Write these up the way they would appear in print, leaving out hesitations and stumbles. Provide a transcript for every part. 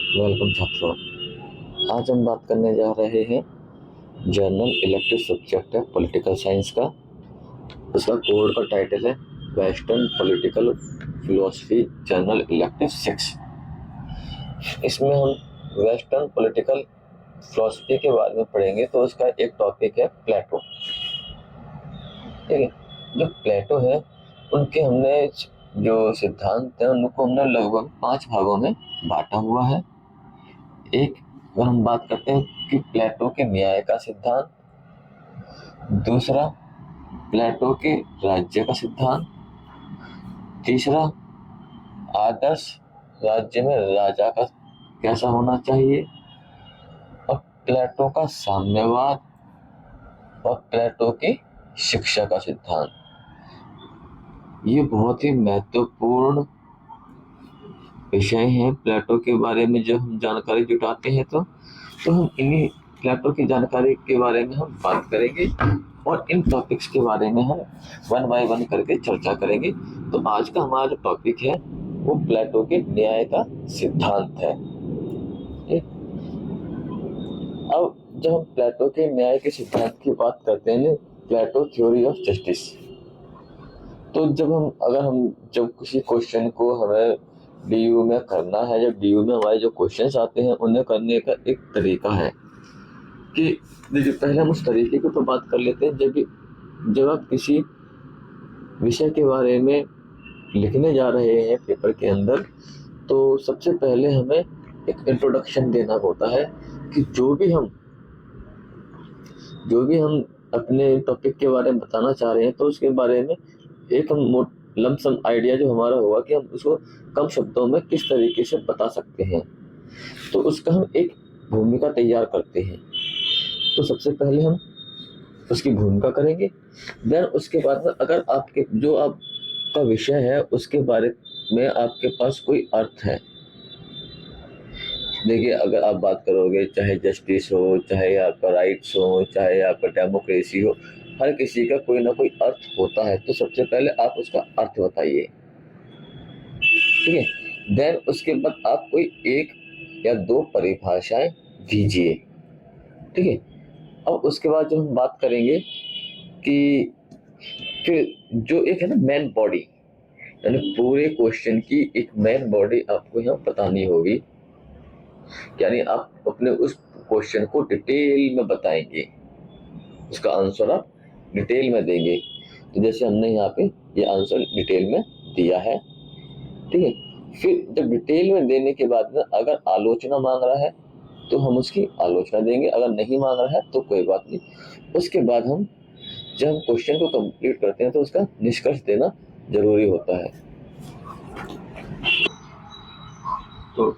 Welcome छात्रों। आज हम बात करने जा रहे हैं जर्नल इलेक्टिव सब्जेक्ट है पॉलिटिकल साइंस का। उसका कोड का टाइटल है western political philosophy journal elective 6। इसमें हम वेस्टर्न पॉलिटिकल फिलोसफी के बारे में पढ़ेंगे। तो उसका एक टॉपिक है प्लेटो। ठीक है, जो प्लेटो है उनके हमने जो सिद्धांत है उनको हमने लगभग 5 भागों में बांटा हुआ है। एक, अगर हम बात करते हैं कि प्लेटो के न्याय का सिद्धांत, दूसरा प्लेटो के राज्य का सिद्धांत, तीसरा आदर्श राज्य में राजा का कैसा होना चाहिए, और प्लेटो का साम्यवाद और प्लेटो की शिक्षा का सिद्धांत। ये बहुत ही महत्वपूर्ण विषय हैं। प्लेटो के बारे में जब हम जानकारी जुटाते हैं तो हम इन्हीं प्लेटो की जानकारी के बारे में हम बात करेंगे और इन टॉपिक्स के बारे में हम वन बाय वन करके चर्चा करेंगे। तो आज का हमारा जो टॉपिक है वो प्लेटो के न्याय का सिद्धांत है। अब जब हम प्लेटो के न्याय के सिद्धांत की बात करते हैं, प्लेटो थ्योरी ऑफ जस्टिस, तो अगर हम जब किसी क्वेश्चन को हमें डीयू में करना है, जब डीयू में हमारे जो क्वेश्चंस आते हैं उन्हें करने का एक तरीका है कि देखिए, पहले हम उस तरीके की तो बात कर लेते हैं। जब आप किसी विषय के बारे में लिखने जा रहे हैं पेपर के अंदर, तो सबसे पहले हमें एक इंट्रोडक्शन देना होता है कि जो भी हम अपने टॉपिक के बारे में बताना चाह रहे हैं, तो उसके बारे में एक हम लमसम आइडिया जो हमारा होगा कि हम उसको कम शब्दों में किस तरीके से बता सकते हैं। तो उसका हम एक भूमिका तैयार करते हैं। तो सबसे पहले हम उसकी भूमिका करेंगे। देन उसके बाद में अगर आपका विषय है उसके बारे में आपके पास कोई अर्थ है, देखिए अगर आप बात करोगे चाहे जस्टिस हो, चाहे आपका राइट्स हो, चाहे आपका डेमोक्रेसी हो, हर किसी का कोई ना कोई अर्थ होता है। तो सबसे पहले आप उसका अर्थ बताइए, ठीक है। देन उसके बाद आप कोई एक या दो परिभाषाएं दीजिए, ठीक है। अब उसके बाद जो हम बात करेंगे कि फिर जो एक है ना मेन बॉडी, यानी पूरे क्वेश्चन की एक मेन बॉडी आपको यहाँ बतानी होगी। यानी आप अपने उस क्वेश्चन को डिटेल में बताएंगे, उसका आंसर आप डिटेल में देंगे। तो जैसे हमने यहाँ पे ये आंसर डिटेल में दिया है, ठीक है। फिर जब डिटेल में देने के बाद में अगर आलोचना मांग रहा है तो हम उसकी आलोचना देंगे, अगर नहीं मांग रहा है तो कोई बात नहीं। उसके बाद जब हम क्वेश्चन को कंप्लीट करते हैं तो उसका निष्कर्ष देना जरूरी होता है। तो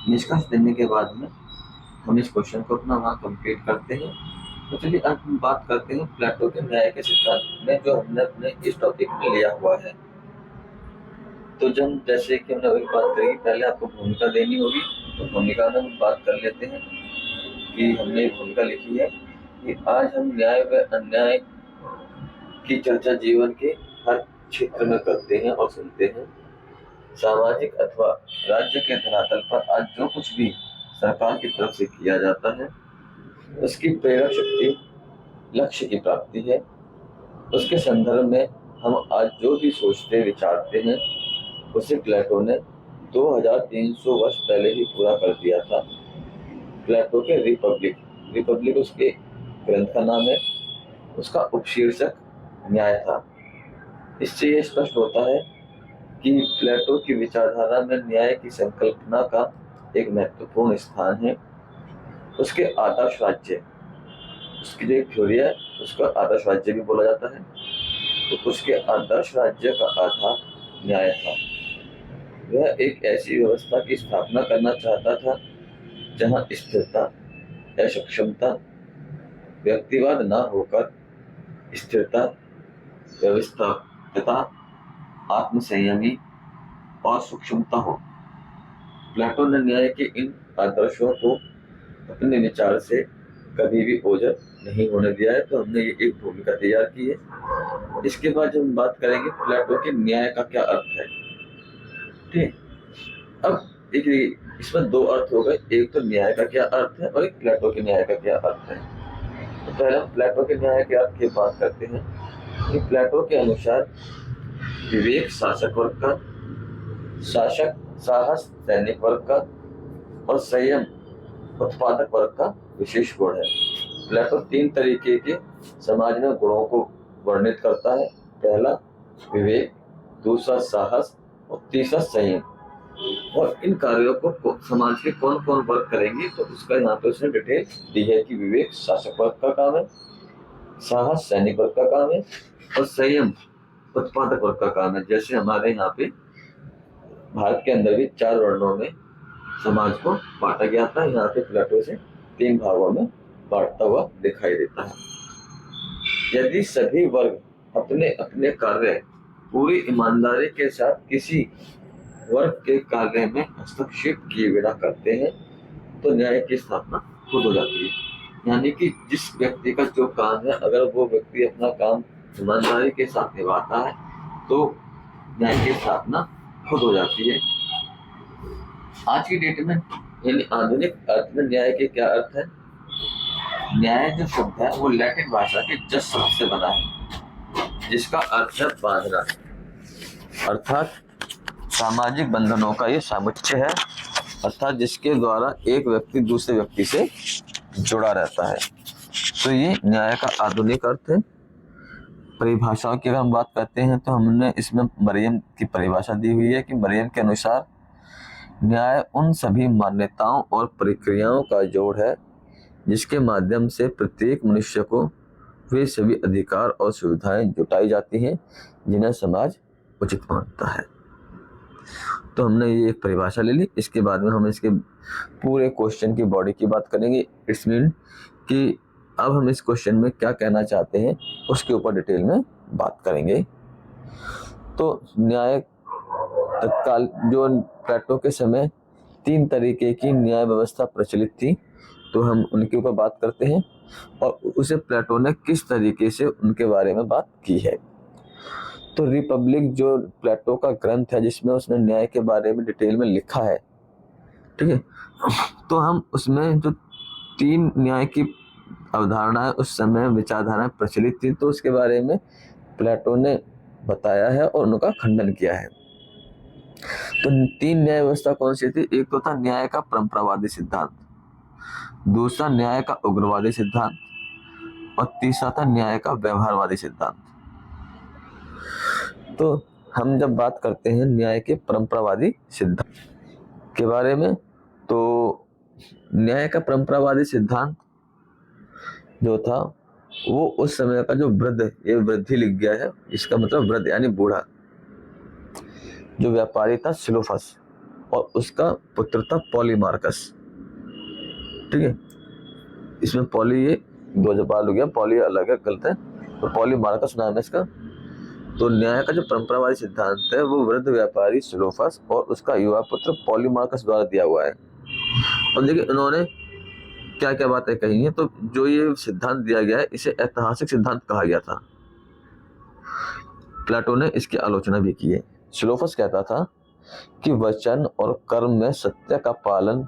निष्कर्ष देने के बाद में हम इस क्वेश्चन को अपना वहाँ कंप्लीट करते हैं। तो चलिए अब हम बात करते हैं प्लेटो के न्याय के सिद्धांत में जो हमने अपने इस टॉपिक में लिया हुआ है। तो जब जैसे कि हमने वही बात करी, पहले आपको भूमिका देनी होगी। तो भूमिका में हम बात कर लेते हैं कि हमने भूमिका लिखी है कि आज हम न्याय व अन्याय की चर्चा जीवन के हर क्षेत्र में करते हैं और सुनते हैं। सामाजिक अथवा राज्य के धरातल पर आज जो कुछ भी सरकार की तरफ से किया जाता है उसकी प्रेरक शक्ति लक्ष्य की प्राप्ति है। उसके संदर्भ में हम आज जो भी सोचते विचारते हैं उसे प्लेटो ने 2300 वर्ष पहले ही पूरा कर दिया था। प्लेटो के रिपब्लिक उसके ग्रंथ का नाम है, उसका उपशीर्षक न्याय था। इससे यह स्पष्ट होता है कि प्लेटो की विचारधारा में न्याय की संकल्पना का एक महत्वपूर्ण स्थान है। उसके आदर्श राज्य, उसकी जो एक थ्योरी है उसका आदर्श राज्य भी बोला जाता है। तो उसके आदर्श राज्य का आधार न्याय था। वह एक ऐसी व्यवस्था की स्थापना करना चाहता था जहां स्थिरता या सक्षमता व्यक्तिवाद न होकर स्थिरता, व्यवस्थितता, आत्मसंयमी और सूक्ष्मता हो। प्लेटो ने न्याय के इन आदर्शों को अपने विचार से कभी भी ओझल नहीं होने दिया है। तो हमने ये एक भूमिका तैयार की है। इसके बाद जब हम बात करेंगे प्लेटो के न्याय का क्या अर्थ है, ठीक। अब एक इसमें दो अर्थ हो गए, एक तो न्याय का क्या अर्थ है और एक प्लेटो के न्याय का क्या अर्थ है। तो पहले हम प्लेटो के न्याय के अर्थ की बात करते हैं कि प्लेटो के अनुसार विवेक शासक वर्ग का, शासक साहस सैनिक वर्ग का और संयम उत्पादक वर्ग का विशेष गुण है। प्लेटो तीन तरीके के समाज में गुणों को वर्णित करता है। पहला विवेक, दूसरा साहस और तीसरा संयम। और इन कार्यों को समाज के कौन कौन वर्ग करेंगे, तो उसका यहाँ पे उसने डिटेल दी है कि विवेक शासक वर्ग का काम है, साहस सैनिक वर्ग का काम है और संयम उत्पादक वर्ग का काम है। जैसे हमारे यहाँ पे भारत के अंदर भी 4 वर्णों में समाज को बांटा गया था, यहाँ पे प्लेटो से 3 भागों में बांटता हुआ दिखाई देता है। यदि सभी वर्ग अपने अपने कार्य पूरी ईमानदारी के साथ किसी वर्ग के कार्य में हस्तक्षेप किए बिना करते हैं तो न्याय की स्थापना खुद हो जाती है। यानी कि जिस व्यक्ति का जो काम है, अगर वो व्यक्ति अपना काम ईमानदारी के साथ निभाता है तो न्याय की स्थापना खुद हो जाती है। आज की डेट में यानी आधुनिक अर्थ में न्याय के क्या अर्थ है? न्याय जो शब्द है वो लैटिन भाषा के जस शब्द से बना है, जिसका अर्थ है बांधना, अर्थात सामाजिक बंधनों का ये समुच्चय है, अर्थात जिसके द्वारा एक व्यक्ति दूसरे व्यक्ति से जुड़ा रहता है। तो ये न्याय का आधुनिक अर्थ है। परिभाषाओं की अगर हम बात करते हैं तो हमने इसमें मरियम की परिभाषा दी हुई है कि मरियम के अनुसार न्याय उन सभी मान्यताओं और प्रक्रियाओं का जोड़ है जिसके माध्यम से प्रत्येक मनुष्य को वे सभी अधिकार और सुविधाएं जुटाई जाती हैं जिन्हें समाज उचित मानता है। तो हमने ये एक परिभाषा ले ली। इसके बाद में हम इसके पूरे क्वेश्चन की बॉडी की बात करेंगे। इट्स मीन कि अब हम इस क्वेश्चन में क्या कहना चाहते हैं उसके ऊपर डिटेल में बात करेंगे। तो न्याय तत्काल जो प्लेटो के समय 3 तरीके की न्याय व्यवस्था प्रचलित थी, तो हम उनके ऊपर बात करते हैं और उसे प्लेटो ने किस तरीके से उनके बारे में बात की है। तो रिपब्लिक जो प्लेटो का ग्रंथ है जिसमें उसने न्याय के बारे में डिटेल में लिखा है, ठीक है, तो हम उसमें जो 3 न्याय की अवधारणाएं उस समय विचारधाराएं प्रचलित थी तो उसके बारे में प्लेटो ने बताया है और उनका खंडन किया है। तो 3 न्याय व्यवस्था कौन सी थी? एक तो था न्याय का परंपरावादी सिद्धांत, दूसरा न्याय का उग्रवादी सिद्धांत और तीसरा था न्याय का व्यवहारवादी सिद्धांत। तो हम जब बात करते हैं न्याय के परंपरावादी सिद्धांत के बारे में, तो न्याय का परंपरावादी सिद्धांत जो था वो उस समय का जो वृद्ध, ये वृद्धि लिख गया है, इसका मतलब वृद्ध यानी बूढ़ा, जो व्यापारी था सिलोफस और उसका पुत्र था पॉलीमार्कस, ठीक है। इसमें पॉली ये 2 जबाल हो गया, पॉली अलग है, गलत है, तो पॉलीमार्कस नाम है इसका। तो न्याय का जो परंपरावादी सिद्धांत है वो वृद्ध व्यापारी सिलोफस और उसका युवा पुत्र पॉलीमार्कस द्वारा दिया हुआ है। और देखिए उन्होंने क्या क्या बातें कही हैं। तो जो ये सिद्धांत दिया गया है इसे ऐतिहासिक सिद्धांत कहा गया था। प्लेटो ने इसकी आलोचना भी की है। सिलोफस कहता था कि वचन और कर्म में सत्य का पालन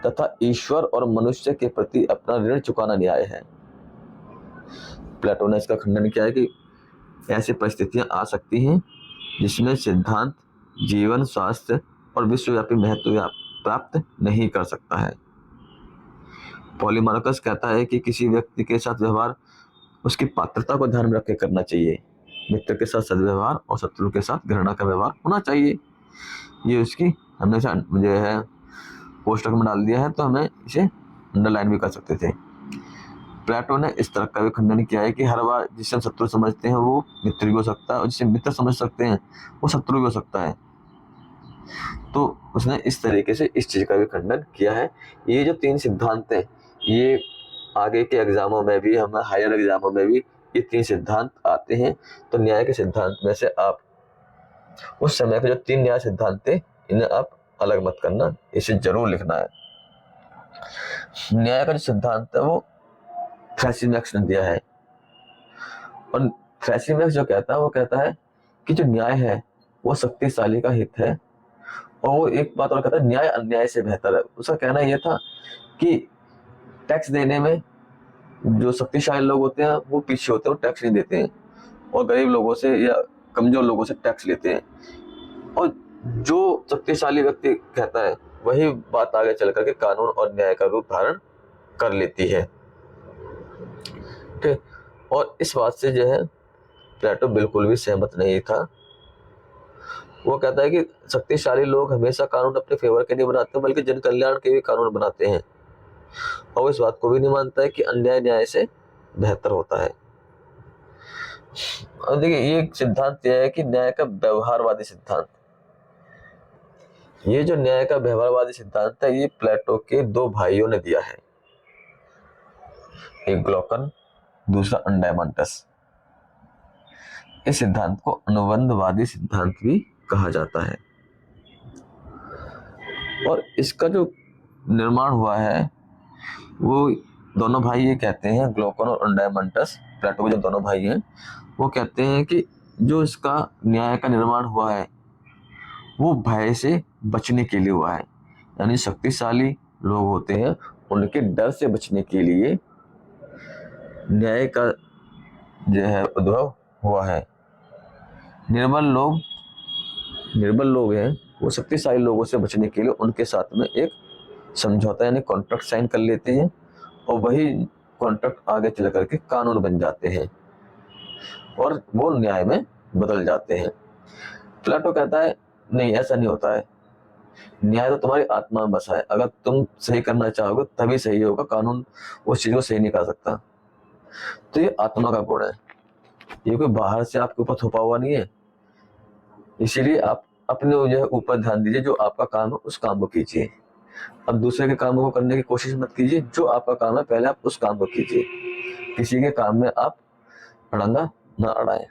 तथा ईश्वर और मनुष्य के प्रति अपना ऋण चुकाना न्याय है। प्लेटो ने इसका खंडन किया है कि ऐसी परिस्थितियां आ सकती हैं जिसमें सिद्धांत जीवन, स्वास्थ्य और विश्वव्यापी महत्व प्राप्त नहीं कर सकता है। पॉलीमार्कस कहता है कि किसी व्यक्ति के साथ व्यवहार उसकी पात्रता को ध्यान में रख के करना चाहिए। मित्र के साथ सद्व्यवहार और शत्रु के साथ घृणा का व्यवहार होना चाहिए। ये उसकी हमेशा मुझे है पोस्टर में डाल दिया है, तो हमें इसे अंडरलाइन भी कर सकते थे। प्लेटो ने इस तरह का भी खंडन किया है कि हर बार जिसे हम शत्रु समझते हैं वो मित्र भी हो सकता है और जिसे मित्र समझ सकते हैं वो शत्रु भी हो सकता है। तो उसने इस तरीके से इस चीज का भी खंडन किया है। ये जो 3 सिद्धांत हैं ये आगे के एग्जामों में भी, हम हायर एग्जामों में भी ये 3 सिद्धांत आते हैं। तो न्याय के सिद्धांत में से आप उस समय के जो 3 न्याय सिद्धांत थे इन्हें आप अलग मत करना, इसे जरूर लिखना है। न्याय का जो सिद्धांत है वो थ्रैसिमैक्स ने दिया है और थ्रैसिमैक्स जो कहता है वो कहता है कि जो न्याय है वो शक्तिशाली का हित है और वो एक बात और कहता है, न्याय अन्याय से बेहतर है। उसका कहना यह था कि टैक्स देने में जो शक्तिशाली लोग होते हैं वो पीछे होते हैं, वो टैक्स नहीं देते हैं, और गरीब लोगों से या कमजोर लोगों से टैक्स लेते हैं। और जो शक्तिशाली व्यक्ति कहता है वही बात आगे चल करके कानून और न्याय का रूप धारण कर लेती है। ठीक, और इस बात से जो है प्लेटो बिल्कुल भी सहमत नहीं था। वो कहता है कि शक्तिशाली लोग हमेशा कानून अपने फेवर के नहीं बनाते बल्कि जन कल्याण के भी कानून बनाते हैं, और इस बात को भी नहीं मानता है कि अन्याय न्याय से बेहतर होता है। अब देखिए, ये एक सिद्धांत यह है कि न्याय का व्यवहारवादी सिद्धांत। ये जो न्याय का व्यवहारवादी सिद्धांत है ये प्लेटो के दो भाइयों ने दिया है, एक ग्लॉकन, दूसरा अंडाइमंटस। इस सिद्धांत को अनुबंधवादी सिद्धांत भी कहा जाता है। और इसका जो निर्माण हुआ है वो दोनों भाई ये कहते हैं, ग्लॉकन और अंडाइमंटस, प्लेटो के जो दोनों भाई हैं, वो कहते हैं कि जो इसका न्याय का निर्माण हुआ है वो भय से बचने के लिए हुआ है। यानी शक्तिशाली लोग होते हैं उनके डर से बचने के लिए न्याय का जो है उद्भव हुआ है। निर्बल लोग हैं वो शक्तिशाली लोगों से बचने के लिए उनके साथ में एक समझौता यानी कॉन्ट्रैक्ट साइन कर लेते हैं, और वही कॉन्ट्रैक्ट आगे चल करके कानून बन जाते हैं और वो न्याय में बदल जाते हैं। प्लेटो कहता है नहीं, ऐसा नहीं होता है। न्याय तो तुम्हारी आत्मा में बसा है, अगर तुम सही करना चाहोगे तभी सही होगा, कानून उस चीज को सही नहीं कर सकता। तो ये आत्मा का गुण है, ये कोई बाहर से आपके ऊपर थोपा हुआ नहीं है। इसीलिए आप अपने जो है ऊपर ध्यान दीजिए, जो आपका काम है उस काम को कीजिए। अब दूसरे के कामों को करने की कोशिश मत कीजिए, जो आपका काम है पहले आप उस काम को कीजिए, किसी के काम में आप अड़ंगा न अड़ाएं।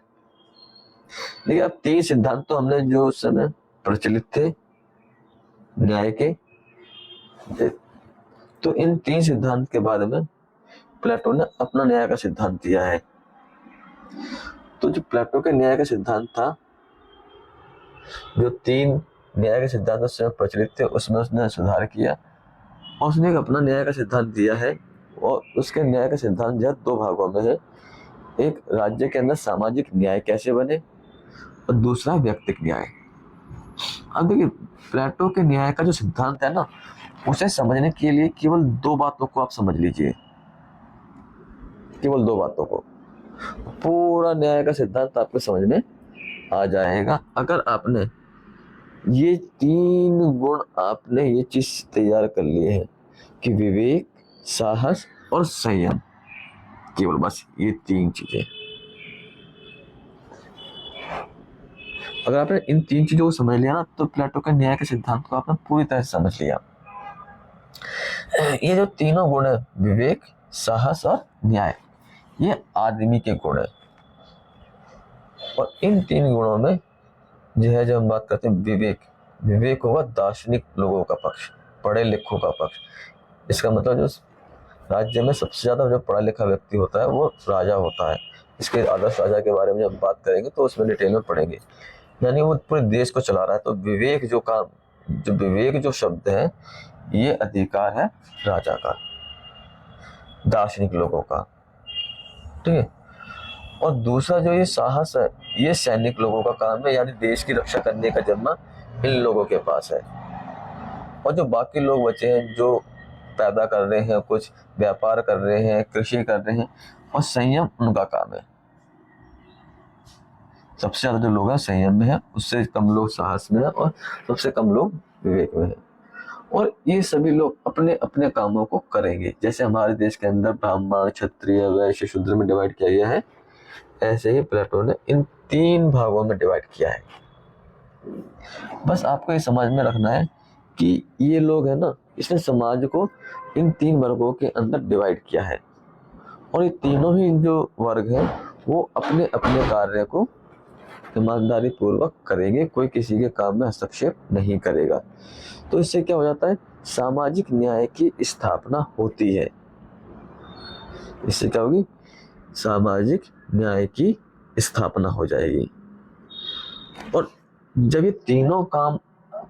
देखिए, अब 3 सिद्धांत तो हमने जो उस समय प्रचलित थे न्याय के, तो इन 3 सिद्धांत के बाद में प्लेटो ने अपना न्याय का सिद्धांत दिया है। तो जो प्लेटो के न्याय का सिद्धांत था, जो 3 न्याय के सिद्धांत उस समय प्रचलित थे उसमें उसने सुधार किया और उसने एक अपना न्याय का सिद्धांत दिया है। और उसके न्याय का सिद्धांत जो है 2 भागों में है, एक राज्य के अंदर सामाजिक न्याय कैसे बने और दूसरा व्यक्तिगत न्याय। अब देखिए, प्लेटो के न्याय का जो सिद्धांत है ना, उसे समझने के लिए केवल 2 बातों को आप समझ लीजिए, केवल 2 बातों को, पूरा न्याय का सिद्धांत आपको समझ में आ जाएगा। अगर आपने ये 3 गुण, आपने ये चीज तैयार कर लिए हैं कि विवेक, साहस और संयम, केवल बस ये 3 चीजें, अगर आपने इन 3 चीजों को समझ लिया ना, तो प्लेटो के न्याय के सिद्धांत को आपने पूरी तरह से समझ लिया। ये जो तीनों गुण है, विवेक, साहस और न्याय, ये आदमी के गुण है। और इन 3 गुणों में जो है, जब हम बात करते हैं विवेक होगा दार्शनिक लोगों का पक्ष, पढ़े लिखों का पक्ष। इसका मतलब जो राज्य में सबसे ज्यादा जो पढ़ा लिखा व्यक्ति होता है वो राजा होता है। इसके आदर्श राजा के बारे में जब बात करेंगे तो उसमें डिटेल में पढ़ेंगे। यानी वो पूरे देश को चला रहा है। तो विवेक जो शब्द है, ये अधिकार है राजा का, दार्शनिक लोगों का, ठीक है। और दूसरा जो ये साहस है, ये सैनिक लोगों का काम है, यानी देश की रक्षा करने का जिम्मा इन लोगों के पास है। और जो बाकी लोग बचे हैं, जो पैदा कर रहे हैं, कुछ व्यापार कर रहे हैं, कृषि कर रहे हैं, और संयम उनका काम है। सबसे ज्यादा जो लोग हैं संयम में है, उससे कम लोग साहस में है, और सबसे कम लोग विवेक में है। और ये सभी लोग अपने अपने कामों को करेंगे। जैसे हमारे देश के अंदर ब्राह्मण, क्षत्रिय, वैश्य, शूद्र में डिवाइड किया गया है, ऐसे ही प्लेटो ने इन 3 भागों में डिवाइड किया है। बस आपको ये समझ में रखना है कि ये लोग है ना, इसने समाज को इन 3 वर्गों के अंदर डिवाइड किया है, और ये तीनों ही जो वर्ग हैं वो अपने अपने कार्य को ईमानदारी पूर्वक करेंगे, कोई किसी के काम में हस्तक्षेप नहीं करेगा। तो इससे क्या हो जाता है, सामाजिक न्याय की स्थापना होती है। इससे क्या होगी, सामाजिक न्याय की स्थापना हो जाएगी। और जब ये तीनों काम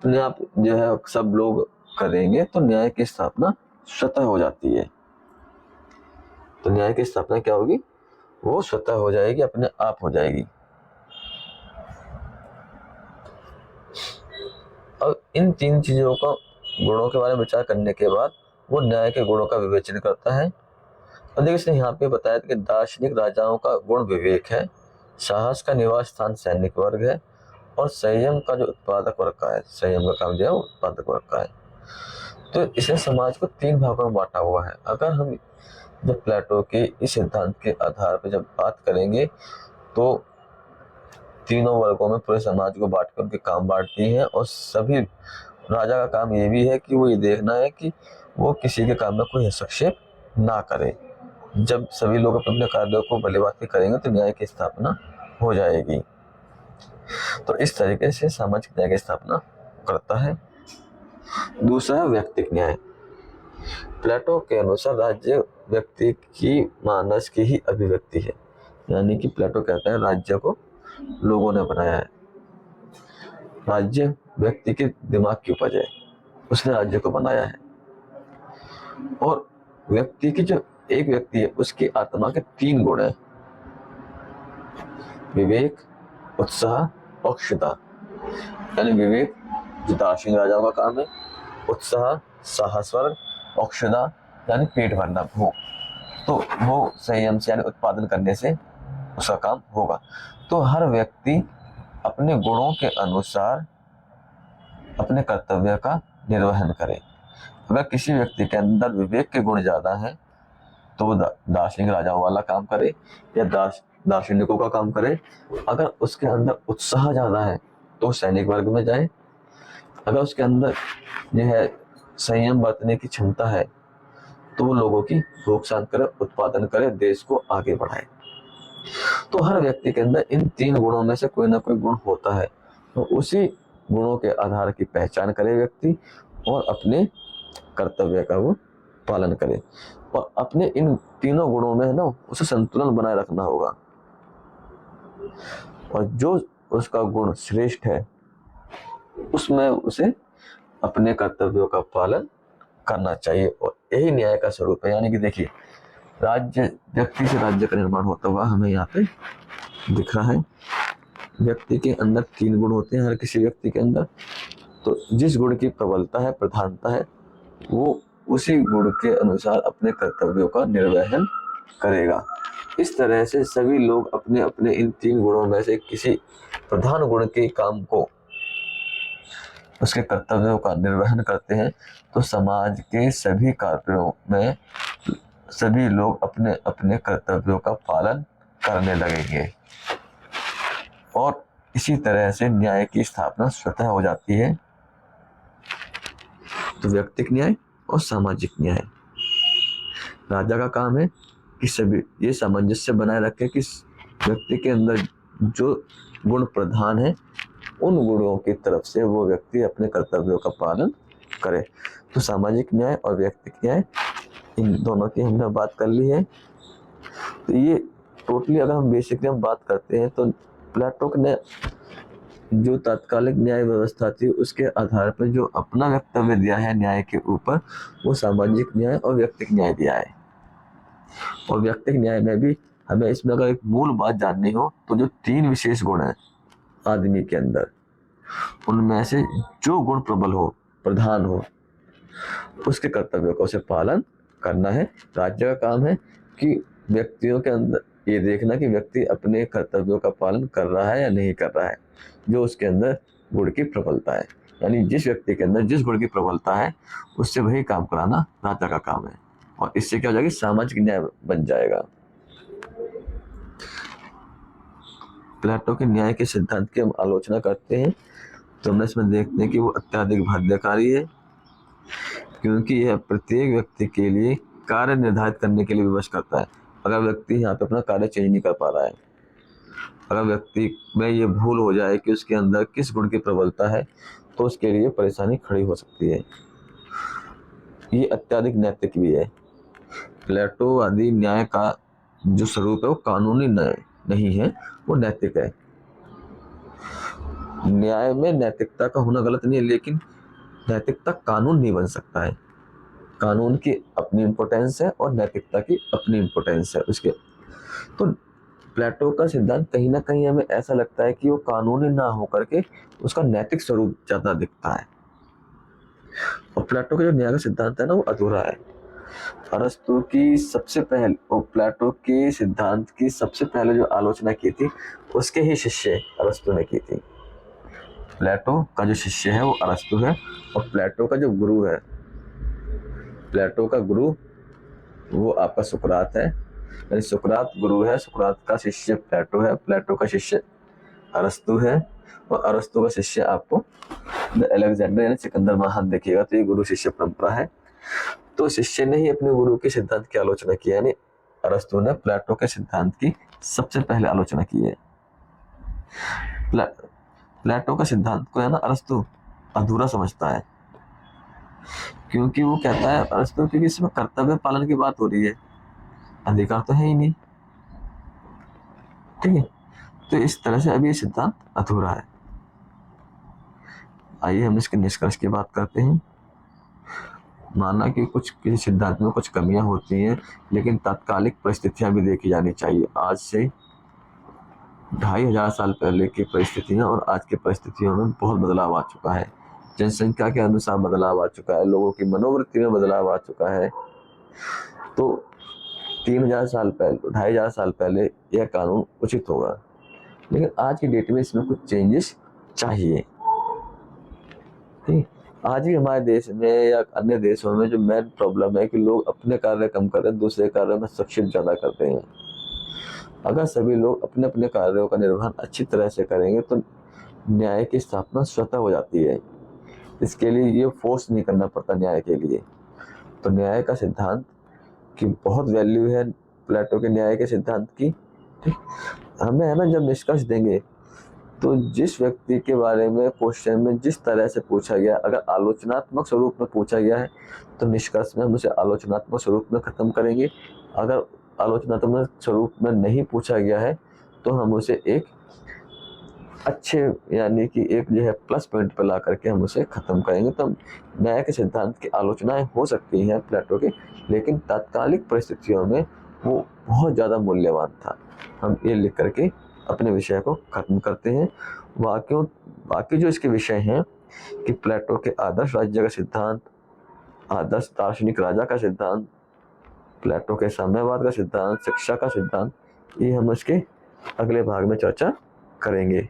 अपने आप जो है सब लोग करेंगे तो न्याय की स्थापना स्वतः हो जाती है। तो न्याय की स्थापना क्या होगी? वो स्वतः हो जाएगी, अपने आप हो जाएगी। और इन तीन चीजों का गुणों के बारे में विचार करने के बाद वो न्याय के गुणों का विवेचन करता है। और देखिए इसने यहाँ पे बताया कि दार्शनिक राजाओं का गुण विवेक है, साहस का निवास स्थान सैनिक वर्ग है, और संयम का जो उत्पादक वर्ग का है, संयम का काम जो है उत्पादक वर्ग का है। तो इसने समाज को तीन भागों में बांटा हुआ है। अगर हम जब प्लेटो के इस सिद्धांत के आधार पर जब बात करेंगे तो तीनों वर्गों में पूरे समाज को बांट कर उनके काम बांट दिए हैं। और सभी राजा का काम ये भी है कि वो ये देखना है कि वो किसी के काम में कोई हस्तक्षेप ना करे। जब सभी लोग अपने कार्यों को भलीभांति करेंगे तो न्याय की स्थापना हो जाएगी। तो इस तरीके से सामाजिक न्याय की स्थापना करता है। दूसरा है व्यक्तिक न्याय। प्लेटो के अनुसार राज्य व्यक्ति की मानस की ही अभिव्यक्ति है। यानी कि प्लेटो कहता है राज्य को लोगों ने बनाया है, राज्य व्यक्ति के दिमाग की उपज है, उसने राज्य को बनाया है। और व्यक्ति की जो एक व्यक्ति है उसकी आत्मा के तीन गुण है, विवेक, उत्साह और क्षुधा। यानी विवेक जो दार्शनिक राजाओं का काम है, उत्साह साहस वर्ग, और क्षुधा यानी पेट भरना, भूख। तो वो संयम से यानी उत्पादन करने से उसका काम होगा। तो हर व्यक्ति अपने गुणों के अनुसार अपने कर्तव्य का निर्वहन करे। अगर किसी व्यक्ति के अंदर विवेक के गुण ज्यादा है तो वो दार्शनिक राजाओं वाला काम करे या दार्शनिकों का काम करे। अगर उसके अंदर उत्साह ज्यादा है तो सैनिक वर्ग में जाए। अगर उसके अंदर जो है संयम बरतने की क्षमता है तो वो लोगों की भूख शांत करे, उत्पादन करे, देश को आगे बढ़ाए। तो हर व्यक्ति के अंदर इन तीन गुणों में से कोई ना कोई गुण होता है। तो उसी गुणों के आधार की पहचान करे व्यक्ति और अपने कर्तव्य का वो पालन करे। और अपने इन तीनों गुणों में है ना उसे संतुलन बनाए रखना होगा। और जो उसका गुण श्रेष्ठ है उसमें उसे अपने कर्तव्यों का पालन करना चाहिए। और यही न्याय का स्वरूप है। यानी कि देखिए राज्य व्यक्ति से राज्य का निर्माण होता हुआ हमें यहाँ पे दिख रहा है। व्यक्ति के अंदर तीन गुण होते हैं हर किसी व्यक्ति के अंदर। तो जिस गुण की प्रबलता है, प्रधानता है, वो उसी गुण के अनुसार अपने कर्तव्यों का निर्वहन करेगा। इस तरह से सभी लोग अपने अपने इन तीन गुणों में से किसी प्रधान गुण के काम को, उसके कर्तव्यों का निर्वहन करते हैं तो समाज के सभी कार्यों में सभी लोग अपने अपने कर्तव्यों का पालन करने लगेंगे। और इसी तरह से न्याय की स्थापना स्वतः हो जाती है। तो व्यक्तिक न्याय और सामाजिक न्याय, राजा का काम है कि सभी ये सामंजस्य बनाए रखे कि व्यक्ति के अंदर जो गुण प्रधान है उन गुणों की तरफ से वो व्यक्ति अपने कर्तव्यों का पालन करे। तो सामाजिक न्याय और व्यक्तिक न्याय इन दोनों की हमने बात कर ली है। तो ये टोटली अगर हम बेसिकली हम बात करते हैं तो प्लेटो ने जो तात्कालिक न्याय व्यवस्था थी उसके आधार पर जो अपना वक्तव्य दिया है न्याय के ऊपर, वो सामाजिक न्याय और व्यक्तिक न्याय दिया है। और व्यक्तिक न्याय में भी हमें इसमें अगर एक मूल बात जाननी हो तो जो तीन विशेष गुण हैं आदमी के अंदर, उनमें से जो गुण प्रबल हो, प्रधान हो, उसके कर्तव्यों का उसे पालन करना है। राज्य का काम है कि व्यक्तियों के अंदर ये देखना कि व्यक्ति अपने कर्तव्यों का पालन कर रहा है या नहीं कर रहा है, जो उसके अंदर गुण की प्रबलता है। यानी जिस व्यक्ति के अंदर जिस गुण की प्रबलता है उससे वही काम कराना राजा का काम है। और इससे क्या हो जाएगा, सामाजिक न्याय बन जाएगा। प्लेटो के न्याय के सिद्धांत की हम आलोचना करते हैं तो हम इसमें देखते हैं कि वो अत्यधिक बाध्यकारी है, क्योंकि यह प्रत्येक व्यक्ति के लिए कार्य निर्धारित करने के लिए विवश करता है। अगर व्यक्ति यहाँ पे अपना कार्य चेंज नहीं कर पा रहा है, अगर व्यक्ति में ये भूल हो जाए कि उसके अंदर किस गुण की प्रबलता है, तो उसके लिए परेशानी खड़ी हो सकती है। ये अत्यधिक नैतिक भी है। प्लेटोवादी न्याय का जो स्वरूप है वो कानूनी न्याय नहीं है, वो नैतिक है। न्याय में नैतिकता का होना गलत नहीं है, लेकिन नैतिकता कानून नहीं बन सकता है। कानून की अपनी इम्पोर्टेंस है और नैतिकता की अपनी इम्पोर्टेंस है उसके। तो प्लेटो का सिद्धांत कहीं ना कहीं हमें ऐसा लगता है कि वो कानूनी ना होकर के उसका नैतिक स्वरूप ज्यादा दिखता है। और प्लेटो का जो न्याय का सिद्धांत है ना, वो अधूरा है। अरस्तु की सबसे पहले, और प्लेटो के सिद्धांत की सबसे पहले जो आलोचना की थी उसके ही शिष्य अरस्तु ने की थी। प्लेटो का जो शिष्य है वो अरस्तु है, और प्लेटो का जो गुरु है, प्लेटो का गुरु वो आपका सुकरात है। यानी सुकरात गुरु है, सुकरात का शिष्य प्लेटो है, प्लेटो का शिष्य अरस्तु है, और अरस्तु का शिष्य आपको अलेक्जेंडर यानी सिकंदर महान देखिएगा। तो ये गुरु शिष्य परंपरा है। तो शिष्य ने ही अपने गुरु के सिद्धांत की आलोचना की, यानी अरस्तु ने प्लेटो के सिद्धांत की सबसे पहले आलोचना की है। प्लेटो का सिद्धांत को है ना अरस्तु अधूरा समझता है, क्योंकि वो कहता है अरस्तु क्योंकि इसमें कर्तव्य पालन की बात हो रही है, अधिकार तो है ही नहीं। ठीक है, तो इस तरह से अभी ये सिद्धांत अधूरा है। आइए हम इसके निष्कर्ष की बात करते हैं। माना कि कुछ किसी सिद्धांत में कुछ कमियां होती हैं, लेकिन तात्कालिक परिस्थितियां भी देखी जानी चाहिए। आज से 2500 साल पहले की परिस्थितियां और आज की परिस्थितियों में बहुत बदलाव आ चुका है। जनसंख्या के अनुसार बदलाव आ चुका है, लोगों की मनोवृत्ति में बदलाव आ चुका है। तो 3000 साल पहले, 2500 साल पहले यह कानून उचित होगा, लेकिन आज की डेट में इसमें कुछ चेंजेस चाहिए। ठीक, आज भी हमारे देश में या अन्य देशों में जो मेन प्रॉब्लम है कि लोग अपने कार्य कम कर रहे हैं, दूसरे कार्यों में हस्तक्षेप ज्यादा करते हैं। अगर सभी लोग अपने अपने कार्यों का निर्वहन अच्छी तरह से करेंगे तो न्याय की स्थापना स्वतः हो जाती है। इसके लिए ये फोर्स नहीं करना पड़ता न्याय के लिए। तो न्याय का सिद्धांत की बहुत वैल्यू है, प्लेटो के न्याय के सिद्धांत की। ठीक, हमें है ना जब निष्कर्ष देंगे तो जिस व्यक्ति के बारे में क्वेश्चन में जिस तरह से पूछा गया, अगर आलोचनात्मक स्वरूप में पूछा गया है तो निष्कर्ष में हम उसे आलोचनात्मक स्वरूप में खत्म करेंगे। अगर आलोचनात्मक स्वरूप में नहीं पूछा गया है तो हम उसे एक अच्छे यानी कि एक जो है प्लस पॉइंट पर ला करके हम उसे खत्म करेंगे। तो न्याय के सिद्धांत की आलोचनाएं हो सकती हैं प्लेटो के, लेकिन तात्कालिक परिस्थितियों में वो बहुत ज़्यादा मूल्यवान था। हम ये लिख करके अपने विषय को खत्म करते हैं। बाकी जो इसके विषय हैं कि प्लेटो के आदर्श राज्य का सिद्धांत, आदर्श दार्शनिक राजा का सिद्धांत, प्लेटो के साम्यवाद का सिद्धांत, शिक्षा का सिद्धांत, ये हम इसके अगले भाग में चर्चा करेंगे।